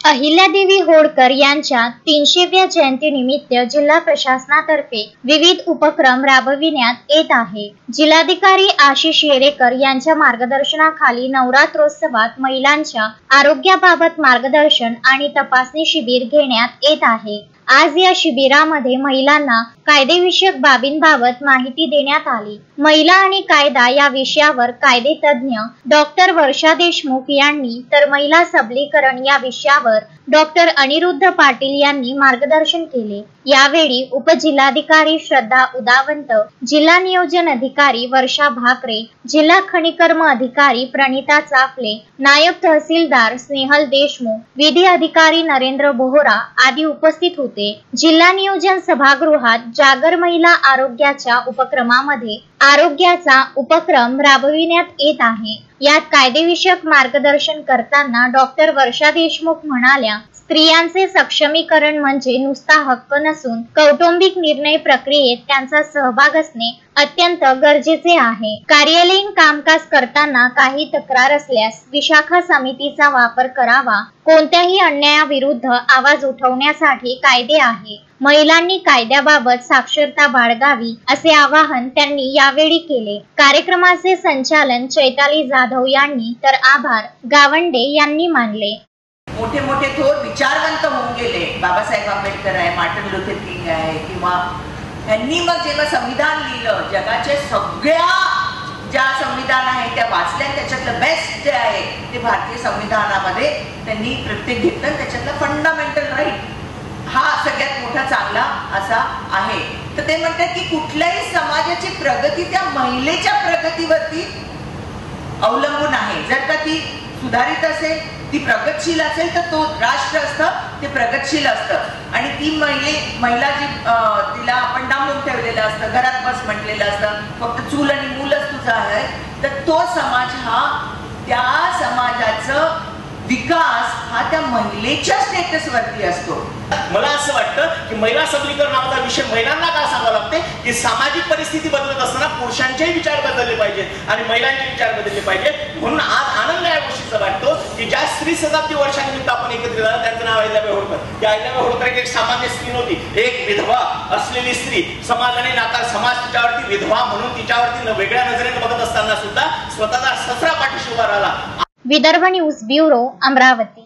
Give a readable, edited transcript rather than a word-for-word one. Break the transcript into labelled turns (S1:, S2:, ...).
S1: अहिल्यादेवी होळकर यांच्या 300व्या जयंतीनिमित्त जिल्हा प्रशासनातर्फे विविध उपक्रम राबविण्यात येत आहे। जिल्हाधिकारी आशिष येरेकर यांच्या मार्गदर्शनाखाली नवरात्रोत्सवात महिलांच्या आरोग्याबाबत मार्गदर्शन आणि तपासणी शिबिर घेण्यात येत आहे। आज या शिबिरामध्ये महिलांना कायदेविषयक बाबींबाबत माहिती देण्यात आली। महिला आणि कायदा या विषयावर कायदे तज्ञ डॉक्टर वर्षा देशमुख यांनी तर महिला सबलीकरण या विषयावर डॉक्टर अनिरुद्ध पाटील यांनी मार्गदर्शन केले। यावेळी उपजिल्हाधिकारी श्रद्धा उदावंत, जिल्हा नियोजन अधिकारी वर्षा भाकरे, जिल्हा खनिकर्म अधिकारी प्रणिता चाफले, नायब तहसीलदार स्नेहल देशमुख, विधी अधिकारी नरेंद्र बोहरा आदी उपस्थित होते। जिल्हा नियोजन सभागृहात जागर महिला आरोग्याच्या उपक्रमामध्ये आरोग्याचा उपक्रम राबविण्यात येत आहे। यात कायदेविषयक मार्गदर्शन करताना डॉक्टर वर्षा देशमुख म्हणाल्या, स्त्रियांचे सक्षमीकरण म्हणजे नुसता हक्क नसून कौटुंबिक निर्णय प्रक्रियेत त्यांचा सहभाग असणे अत्यंत गरजेचे आहे। कार्यालयीन कामकाज करताना काही तक्रार असल्यास विशाखा समितीचा वापर करावा। कोणत्याही अन्यायाविरुद्ध आवाज उठवण्यासाठी कायदे आहे। महिलांनी कायद्याबाबत साक्षरता बाळगावी असे आवाहन त्यांनी यावेळी केले। कार्यक्रमाचे संचालन चैताली जाधव यांनी तर आभार गावंडे यांनी मानले।
S2: मोठे मोठे थोर विचारवंत होऊन गेले। बाबासाहेब आंबेडकर आहे, मार्टिन लुथर किंग आहे, किंवा यांनी मग जेव्हा संविधान लिहिलं, जगाच्या सगळ्या ज्या संविधान आहे त्या वाचल्या, त्याच्यातलं बेस्ट जे आहे ते भारतीय संविधानामध्ये त्यांनी प्रत्येक घेतलं। त्याच्यातलं फंडामेंटल राईट हा सगळ्यात मोठा चांगला असा आहे। तर ते म्हणतात की कुठल्याही समाजाची प्रगती त्या महिलेच्या प्रगतीवरती अवलंबून आहे। जर का ती सुधारित असेल, ती प्रगतशील असेल, तर तो राष्ट्र असतं ते प्रगतशील असतं। आणि ती महिला जी तिला आपण डांबून ठेवलेलं असतं, घरात बस म्हटलेलं असतं, फक्त चूल आणि मूलच तुझं आहे, तर तो समाज हा त्या समाजाचं विकास हा त्या महिलेच्या स्टेटस वरती असतो।
S3: मला असं वाटतं की महिला सबलीकरण नावाचा विषय महिलांना का सांगावा लागते की सामाजिक परिस्थिती बदलत असताना पुरुषांचेही विचार बदलले पाहिजेत आणि महिलांचे विचार बदलले पाहिजेत। म्हणून आज आनंद या गोष्टीचा वाटतो की ज्या स्त्री शताब्दी वर्षानिमित्त आपण एकत्रित झालो, त्यांचं नाव अहिल्याबाई होळकर। त्या अहिल्याबाई होळकर एक सामान्य स्त्री नव्हती, एक विधवा असलेली स्त्री। समाजाने नाता समाज तिच्यावरती विधवा म्हणून तिच्यावरती वेगळ्या नजरेने बघत असताना सुद्धा स्वतःचा ससरा पाठीशी उभा राहिला।
S1: Vidarbha news bureau, Amravati.